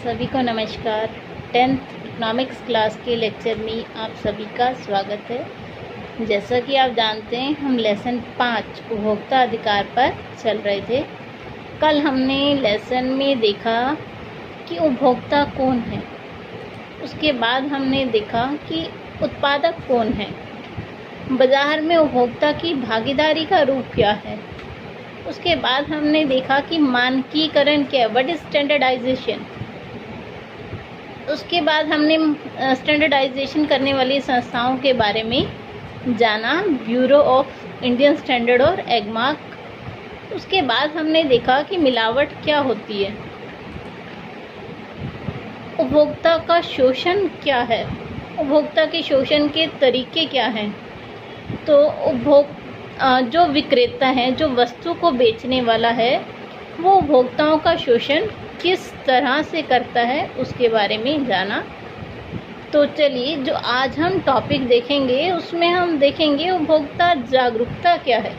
सभी को नमस्कार। 10th इकोनॉमिक्स क्लास के लेक्चर में आप सभी का स्वागत है। जैसा कि आप जानते हैं, हम लेसन 5 उपभोक्ता अधिकार पर चल रहे थे। कल हमने लेसन में देखा कि उपभोक्ता कौन है, उसके बाद हमने देखा कि उत्पादक कौन है, बाजार में उपभोक्ता की भागीदारी का रूप क्या है, उसके बाद हमने देखा कि मानकीकरण क्या है, व्हाट इज स्टैंडर्डाइजेशन। उसके बाद हमने स्टैंडर्डाइजेशन करने वाली संस्थाओं के बारे में जाना, ब्यूरो ऑफ इंडियन स्टैंडर्ड और एगमार्क। उसके बाद हमने देखा कि मिलावट क्या होती है, उपभोक्ता का शोषण क्या है, उपभोक्ता के शोषण के तरीके क्या हैं। तो जो विक्रेता है, जो वस्तु को बेचने वाला है, वो उपभोक्ताओं का शोषण किस तरह से करता है, उसके बारे में जाना। तो चलिए, जो आज हम टॉपिक देखेंगे उसमें हम देखेंगे उपभोक्ता जागरूकता क्या है।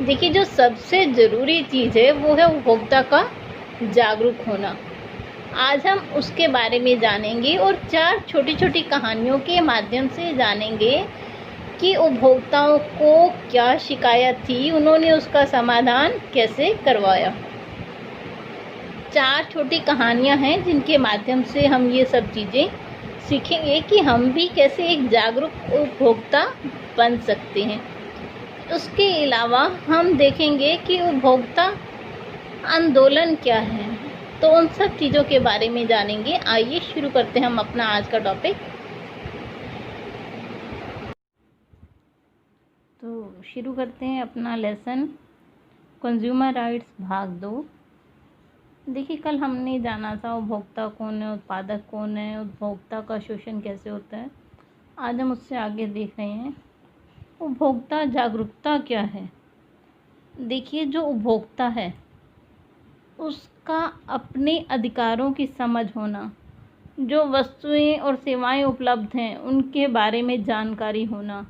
देखिए, जो सबसे ज़रूरी चीज़ है वो है उपभोक्ता का जागरूक होना। आज हम उसके बारे में जानेंगे और 4 छोटी छोटी कहानियों के माध्यम से जानेंगे कि उपभोक्ताओं को क्या शिकायत थी, उन्होंने उसका समाधान कैसे करवाया। 4 छोटी कहानियां हैं जिनके माध्यम से हम ये सब चीज़ें सीखेंगे कि हम भी कैसे एक जागरूक उपभोक्ता बन सकते हैं। उसके अलावा हम देखेंगे कि उपभोक्ता आंदोलन क्या है, तो उन सब चीज़ों के बारे में जानेंगे। आइए शुरू करते हैं हम अपना आज का टॉपिक। तो शुरू करते हैं अपना लेसन कंज्यूमर राइट्स भाग 2। देखिए, कल हमने जाना था उपभोक्ता कौन है, उत्पादक कौन है, उपभोक्ता का शोषण कैसे होता है। आज हम उससे आगे देख रहे हैं उपभोक्ता जागरूकता क्या है। देखिए, जो उपभोक्ता है उसका अपने अधिकारों की समझ होना, जो वस्तुएं और सेवाएं उपलब्ध हैं उनके बारे में जानकारी होना,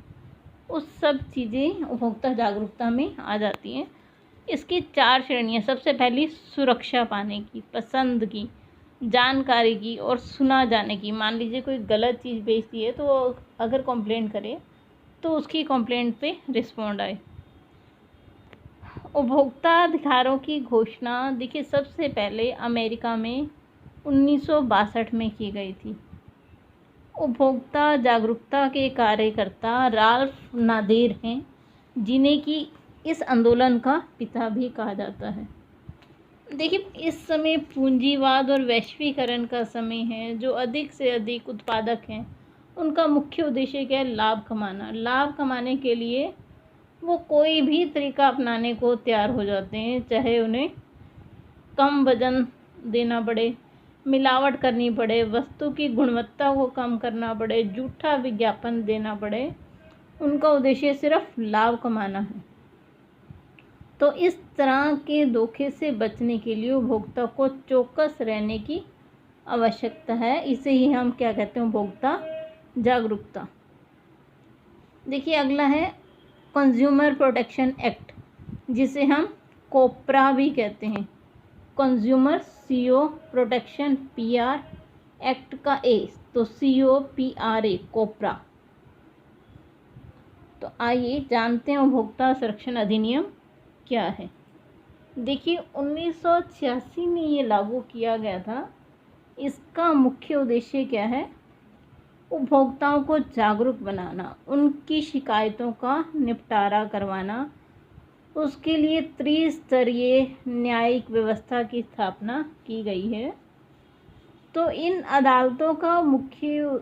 उस सब चीज़ें उपभोक्ता जागरूकता में आ जाती हैं। इसकी 4 श्रेणियाँ। सबसे पहली सुरक्षा पाने की, पसंद की, जानकारी की और सुना जाने की। मान लीजिए कोई गलत चीज़ बेचती है तो अगर कंप्लेंट करे तो उसकी कंप्लेंट पे रिस्पॉन्ड आए। उपभोक्ता अधिकारों की घोषणा देखिए सबसे पहले अमेरिका में 1962 में की गई थी। उपभोक्ता जागरूकता के कार्यकर्ता राल्फ नादेर हैं, जिन्हें कि इस आंदोलन का पिता भी कहा जाता है। देखिए, इस समय पूंजीवाद और वैश्वीकरण का समय है। जो अधिक से अधिक उत्पादक हैं उनका मुख्य उद्देश्य क्या है? लाभ कमाना। लाभ कमाने के लिए वो कोई भी तरीका अपनाने को तैयार हो जाते हैं, चाहे उन्हें कम वजन देना पड़े, मिलावट करनी पड़े, वस्तु की गुणवत्ता को कम करना पड़े, झूठा विज्ञापन देना पड़े। उनका उद्देश्य सिर्फ लाभ कमाना है। तो इस तरह के धोखे से बचने के लिए उपभोक्ता को चौकस रहने की आवश्यकता है। इसे ही हम क्या कहते हैं? उपभोक्ता जागरूकता। देखिए, अगला है कंज्यूमर प्रोटेक्शन एक्ट, जिसे हम कोपरा भी कहते हैं। Consumer CO protection PR act का A, तो COPRA, कोपरा। तो आइए जानते हैं उपभोक्ता संरक्षण अधिनियम क्या है। देखिए, 1986 में ये लागू किया गया था। इसका मुख्य उद्देश्य क्या है? उपभोक्ताओं को जागरूक बनाना, उनकी शिकायतों का निपटारा करवाना। उसके लिए त्रिस्तरीय न्यायिक व्यवस्था की स्थापना की गई है। तो इन अदालतों का मुख्य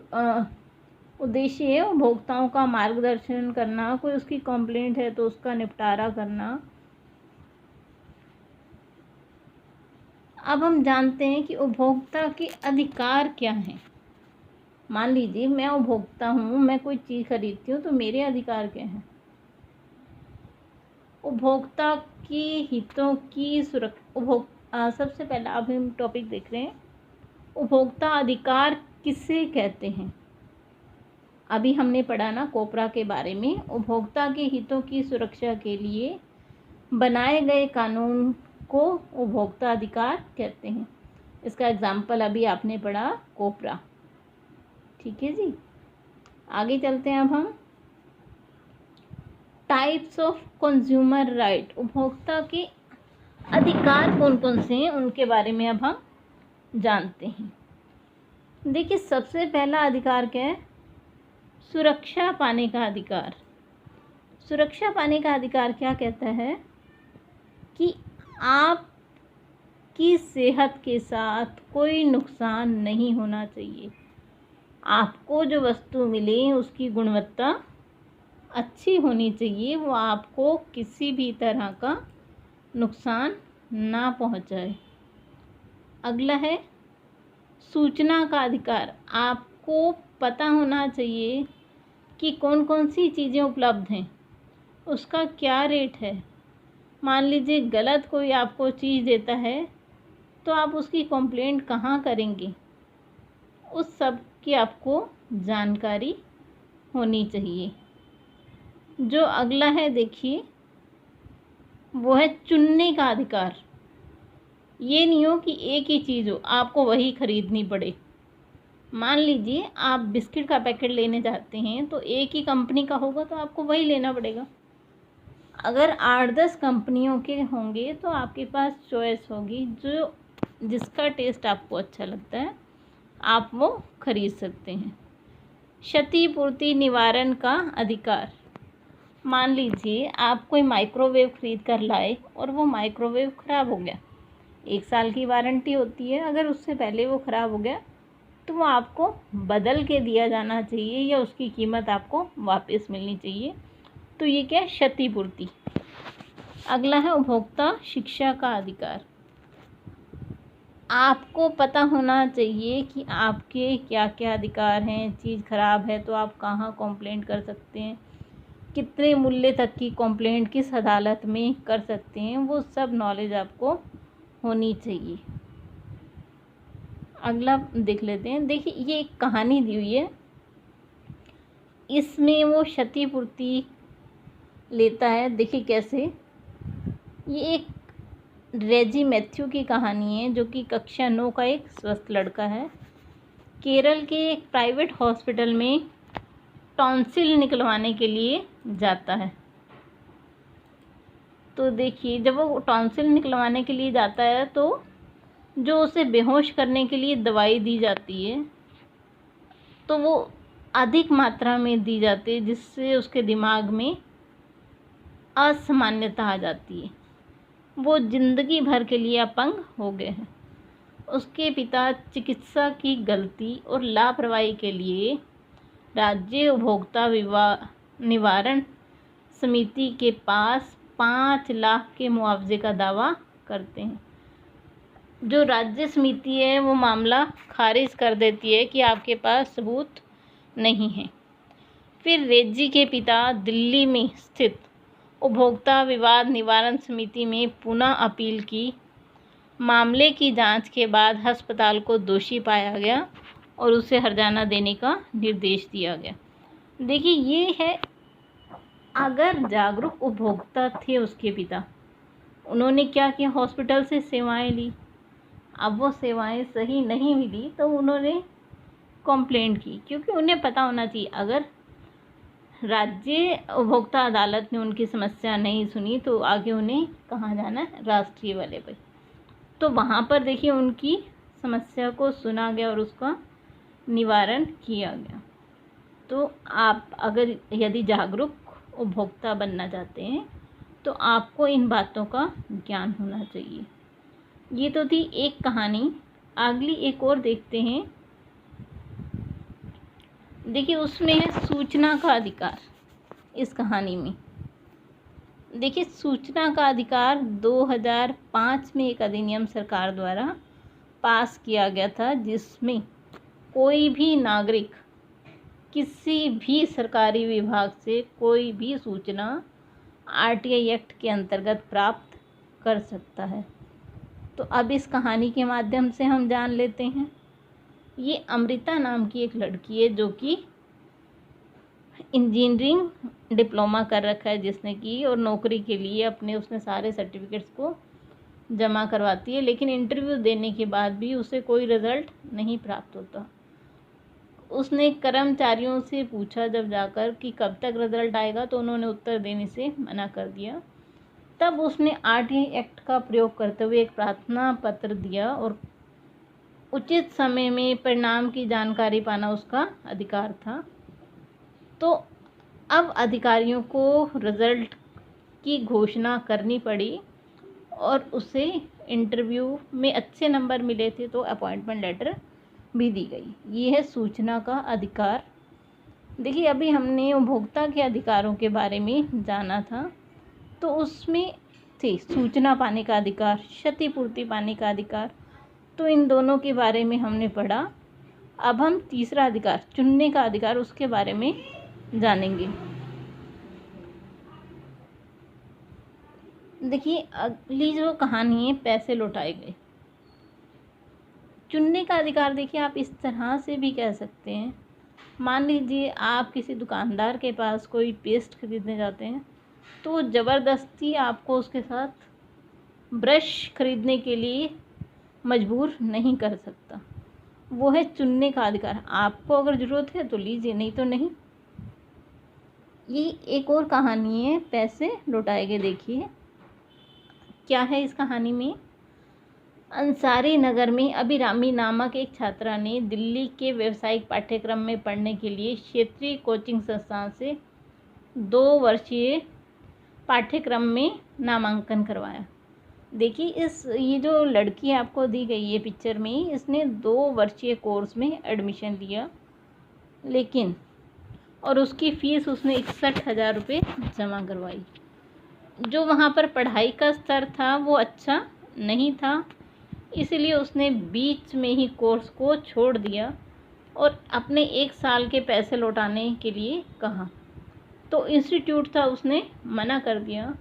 उद्देश्य है उपभोक्ताओं का मार्गदर्शन करना, कोई उसकी कंप्लेंट है तो उसका निपटारा करना। अब हम जानते हैं कि उपभोक्ता के अधिकार क्या हैं। मान लीजिए मैं उपभोक्ता हूँ, मैं कोई चीज़ खरीदती हूँ, तो मेरे अधिकार क्या हैं? उपभोक्ता के हितों की सुरक्षा। सबसे पहला अब हम टॉपिक देख रहे हैं, उपभोक्ता अधिकार किसे कहते हैं। अभी हमने पढ़ा ना कोपरा के बारे में। उपभोक्ता के हितों की सुरक्षा के लिए बनाए गए कानून को उपभोक्ता अधिकार कहते हैं। इसका एग्जाम्पल अभी आपने पढ़ा कोपरा। ठीक है जी, आगे चलते हैं अब हम। टाइप्स ऑफ कंज्यूमर राइट, उपभोक्ता के अधिकार कौन कौन से हैं उनके बारे में अब हम जानते हैं। देखिए, सबसे पहला अधिकार क्या है? सुरक्षा पाने का अधिकार। सुरक्षा पाने का अधिकार क्या कहता है कि आपकी सेहत के साथ कोई नुकसान नहीं होना चाहिए। आपको जो वस्तु मिले उसकी गुणवत्ता अच्छी होनी चाहिए, वो आपको किसी भी तरह का नुकसान ना पहुंचाए। अगला है सूचना का अधिकार। आपको पता होना चाहिए कि कौन कौन सी चीज़ें उपलब्ध हैं, उसका क्या रेट है। मान लीजिए गलत कोई आपको चीज़ देता है तो आप उसकी कंप्लेंट कहाँ करेंगे, उस सब की आपको जानकारी होनी चाहिए। जो अगला है देखिए, वो है चुनने का अधिकार। ये नहीं हो कि एक ही चीज़ हो, आपको वही खरीदनी पड़े। मान लीजिए आप बिस्किट का पैकेट लेने जाते हैं तो एक ही कंपनी का होगा तो आपको वही लेना पड़ेगा। अगर 8-10 कंपनियों के होंगे तो आपके पास चॉइस होगी, जो जिसका टेस्ट आपको अच्छा लगता है आप वो खरीद सकते हैं। क्षतिपूर्ति निवारण का अधिकार। मान लीजिए आप कोई माइक्रोवेव खरीद कर लाए और वो माइक्रोवेव ख़राब हो गया, 1 साल की वारंटी होती है, अगर उससे पहले वो ख़राब हो गया तो वो आपको बदल के दिया जाना चाहिए या उसकी कीमत आपको वापस मिलनी चाहिए। तो ये क्या है? क्षतिपूर्ति। अगला है उपभोक्ता शिक्षा का अधिकार। आपको पता होना चाहिए कि आपके क्या क्या अधिकार हैं। चीज़ ख़राब है तो आप कहाँ कंप्लेंट कर सकते हैं, कितने मूल्य तक की कंप्लेंट किस अदालत में कर सकते हैं, वो सब नॉलेज आपको होनी चाहिए। अगला देख लेते हैं। देखिए, ये एक कहानी दी हुई है, इसमें वो क्षतिपूर्ति लेता है। देखिए कैसे, ये एक रेजी मैथ्यू की कहानी है, जो कि कक्षा 9 का एक स्वस्थ लड़का है। केरल के एक प्राइवेट हॉस्पिटल में टॉन्सिल निकलवाने के लिए जाता है। तो देखिए, जब वो टॉन्सिल निकलवाने के लिए जाता है तो जो उसे बेहोश करने के लिए दवाई दी जाती है तो वो अधिक मात्रा में दी जाती है, जिससे उसके दिमाग में असामान्यता आ जाती है। वो जिंदगी भर के लिए अपंग हो गए हैं। उसके पिता चिकित्सा की गलती और लापरवाही के लिए राज्य उपभोक्ता निवारण समिति के पास 5 लाख के मुआवजे का दावा करते हैं। जो राज्य समिति है वो मामला खारिज कर देती है कि आपके पास सबूत नहीं है। फिर रेजी के पिता दिल्ली में स्थित उपभोक्ता विवाद निवारण समिति में पुनः अपील की। मामले की जांच के बाद अस्पताल को दोषी पाया गया और उसे हर्जाना देने का निर्देश दिया गया। देखिए, ये है, अगर जागरूक उपभोक्ता थे उसके पिता, उन्होंने क्या किया, हॉस्पिटल से सेवाएं ली। अब वो सेवाएं सही नहीं मिली तो उन्होंने कंप्लेंट की, क्योंकि उन्हें पता होना चाहिए अगर राज्य उपभोक्ता अदालत ने उनकी समस्या नहीं सुनी तो आगे उन्हें कहाँ जाना है, राष्ट्रीय वाले पे। तो वहाँ पर देखिए उनकी समस्या को सुना गया और उसका निवारण किया गया। तो आप अगर यदि जागरूक उपभोक्ता बनना चाहते हैं तो आपको इन बातों का ज्ञान होना चाहिए। ये तो थी एक कहानी। अगली एक और देखते हैं। देखिए, उसमें है सूचना का अधिकार। इस कहानी में देखिए, सूचना का अधिकार 2005 में एक अधिनियम सरकार द्वारा पास किया गया था, जिसमें कोई भी नागरिक किसी भी सरकारी विभाग से कोई भी सूचना आरटीआई एक्ट के अंतर्गत प्राप्त कर सकता है। तो अब इस कहानी के माध्यम से हम जान लेते हैं। ये अमृता नाम की एक लड़की है जो कि इंजीनियरिंग डिप्लोमा कर रखा है जिसने की, और नौकरी के लिए अपने उसने सारे सर्टिफिकेट्स को जमा करवाती है, लेकिन इंटरव्यू देने के बाद भी उसे कोई रिज़ल्ट नहीं प्राप्त होता। उसने कर्मचारियों से पूछा जब जाकर कि कब तक रिज़ल्ट आएगा, तो उन्होंने उत्तर देने से मना कर दिया। तब उसने आरटीआई एक्ट का प्रयोग करते हुए एक प्रार्थना पत्र दिया और उचित समय में परिणाम की जानकारी पाना उसका अधिकार था। तो अब अधिकारियों को रिज़ल्ट की घोषणा करनी पड़ी और उसे इंटरव्यू में अच्छे नंबर मिले थे तो अपॉइंटमेंट लेटर भी दी गई। ये है सूचना का अधिकार। देखिए, अभी हमने उपभोक्ता के अधिकारों के बारे में जाना था, तो उसमें थे सूचना पाने का अधिकार, क्षतिपूर्ति पाने का अधिकार, तो इन दोनों के बारे में हमने पढ़ा। अब हम तीसरा अधिकार, चुनने का अधिकार, उसके बारे में जानेंगे। देखिए, अगली जो कहानी है, पैसे लौटाए गए। चुनने का अधिकार देखिए आप इस तरह से भी कह सकते हैं। मान लीजिए आप किसी दुकानदार के पास कोई पेस्ट खरीदने जाते हैं, तो वो ज़बरदस्ती आपको उसके साथ ब्रश खरीदने के लिए मजबूर नहीं कर सकता। वो है चुनने का अधिकार। आपको अगर ज़रूरत है तो लीजिए, नहीं तो नहीं। ये एक और कहानी है, पैसे लौटाए गए। देखिए क्या है इस कहानी में। अंसारी नगर में अभिरामी नामक एक छात्रा ने दिल्ली के व्यावसायिक पाठ्यक्रम में पढ़ने के लिए क्षेत्रीय कोचिंग संस्थान से 2 वर्षीय पाठ्यक्रम में नामांकन करवाया। देखिए ये जो लड़की आपको दी गई है पिक्चर में, इसने 2 वर्षीय कोर्स में एडमिशन लिया, लेकिन और उसकी फ़ीस उसने 61,000 रुपये जमा करवाई। जो वहाँ पर पढ़ाई का स्तर था वो अच्छा नहीं था, इसलिए उसने बीच में ही कोर्स को छोड़ दिया और अपने 1 साल के पैसे लौटाने के लिए कहा। तो इंस्टीट्यूट था, उसने मना कर दिया।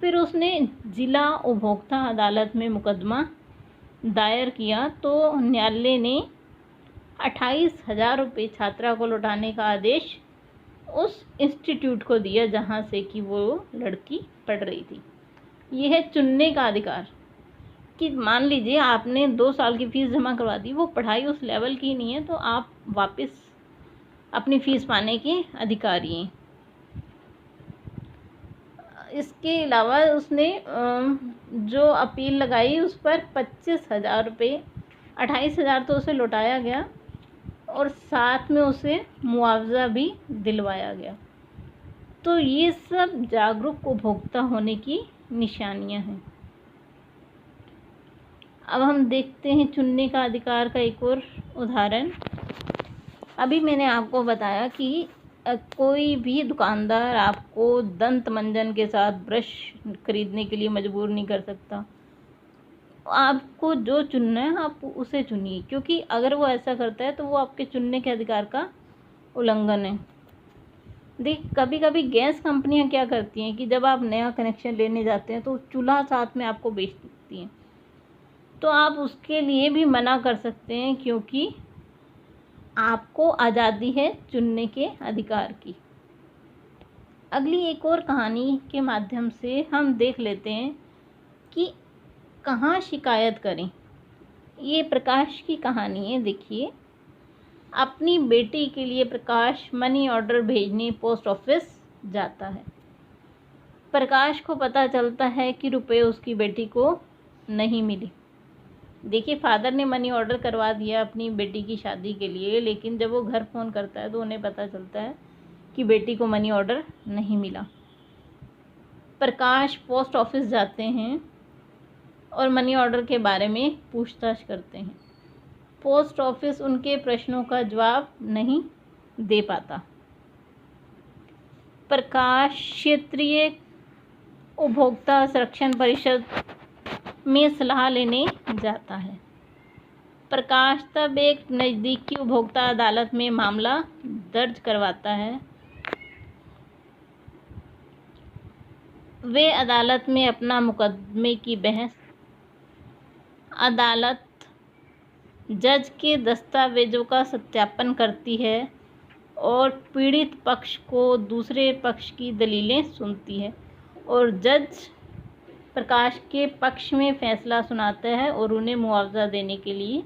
फिर उसने जिला उपभोक्ता अदालत में मुकदमा दायर किया, तो न्यायालय ने 28,000 रुपये छात्रा को लौटाने का आदेश उस इंस्टीट्यूट को दिया जहाँ से कि वो लड़की पढ़ रही थी। ये है चुनने का अधिकार कि मान लीजिए आपने 2 साल की फ़ीस जमा करवा दी, वो पढ़ाई उस लेवल की नहीं है, तो आप वापस अपनी फ़ीस पाने के अधिकारी हैं। इसके अलावा उसने जो अपील लगाई उस पर 25,000 रुपये, 28,000 तो उसे लौटाया गया और साथ में उसे मुआवजा भी दिलवाया गया। तो ये सब जागरूक उपभोक्ता होने की निशानियां हैं। अब हम देखते हैं चुनने का अधिकार का एक और उदाहरण। अभी मैंने आपको बताया कि कोई भी दुकानदार आपको दंत मंजन के साथ ब्रश खरीदने के लिए मजबूर नहीं कर सकता। आपको जो चुनना है आप उसे चुनिए, क्योंकि अगर वो ऐसा करता है तो वो आपके चुनने के अधिकार का उल्लंघन है। देख, कभी कभी गैस कंपनियां क्या करती हैं कि जब आप नया कनेक्शन लेने जाते हैं तो चूल्हा साथ में आपको बेच देती हैं, तो आप उसके लिए भी मना कर सकते हैं, क्योंकि आपको आज़ादी है चुनने के अधिकार की। अगली एक और कहानी के माध्यम से हम देख लेते हैं कि कहाँ शिकायत करें। ये प्रकाश की कहानी है। देखिए, अपनी बेटी के लिए प्रकाश मनी ऑर्डर भेजने पोस्ट ऑफिस जाता है। प्रकाश को पता चलता है कि रुपए उसकी बेटी को नहीं मिले। देखिए, फादर ने मनी ऑर्डर करवा दिया अपनी बेटी की शादी के लिए, लेकिन जब वो घर फ़ोन करता है तो उन्हें पता चलता है कि बेटी को मनी ऑर्डर नहीं मिला। प्रकाश पोस्ट ऑफिस जाते हैं और मनी ऑर्डर के बारे में पूछताछ करते हैं। पोस्ट ऑफिस उनके प्रश्नों का जवाब नहीं दे पाता। प्रकाश क्षेत्रीय उपभोक्ता संरक्षण परिषद में सलाह लेने जाता है। प्रकाश तब एक नज़दीकी उपभोक्ता अदालत में मामला दर्ज करवाता है। वे अदालत में अपना मुकदमे की बहस अदालत जज के दस्तावेज़ों का सत्यापन करती है और पीड़ित पक्ष को दूसरे पक्ष की दलीलें सुनती है, और जज प्रकाश के पक्ष में फैसला सुनाता है और उन्हें मुआवजा देने के लिए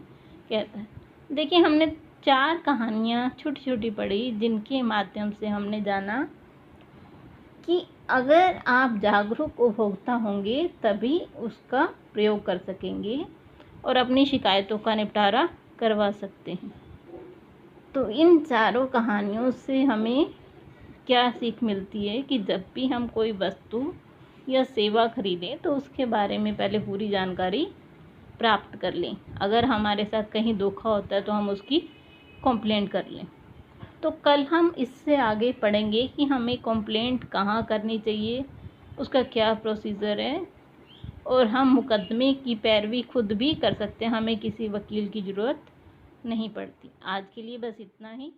कहता है। देखिए, हमने 4 कहानियाँ छोटी छोटी पढ़ी जिनके माध्यम से हमने जाना कि अगर आप जागरूक उपभोक्ता होंगे तभी उसका प्रयोग कर सकेंगे और अपनी शिकायतों का निपटारा करवा सकते हैं। तो इन चारों कहानियों से हमें क्या सीख मिलती है कि जब भी हम कोई वस्तु या सेवा खरीदें तो उसके बारे में पहले पूरी जानकारी प्राप्त कर लें। अगर हमारे साथ कहीं धोखा होता है तो हम उसकी कंप्लेंट कर लें। तो कल हम इससे आगे पढ़ेंगे कि हमें कंप्लेंट कहाँ करनी चाहिए, उसका क्या प्रोसीजर है, और हम मुकदमे की पैरवी खुद भी कर सकते हैं, हमें किसी वकील की ज़रूरत नहीं पड़ती। आज के लिए बस इतना ही।